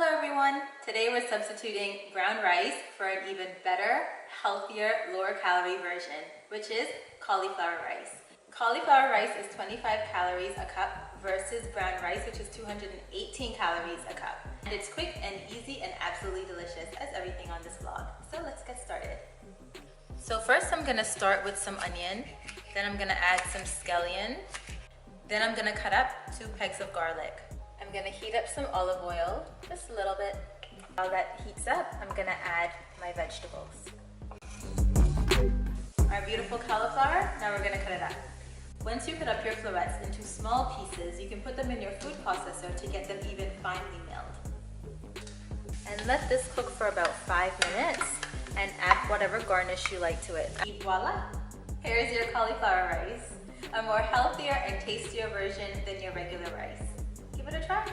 Hello everyone! Today we're substituting brown rice for an even better, healthier, lower calorie version, which is cauliflower rice. Cauliflower rice is 25 calories a cup versus brown rice, which is 218 calories a cup. And it's quick and easy and absolutely delicious as everything on this vlog. So let's get started. So first I'm gonna start with some onion, then I'm gonna add some scallion, then I'm gonna cut up 2 pegs of garlic. I'm gonna heat up some olive oil, just a little bit. While that heats up, I'm gonna add my vegetables. Our beautiful cauliflower, now we're gonna cut it up. Once you cut up your florets into small pieces, you can put them in your food processor to get them even finely milled. And let this cook for about 5 minutes and add whatever garnish you like to it. And voila! Here's your cauliflower rice, a more healthier and tastier version than your regular rice. Give it a try.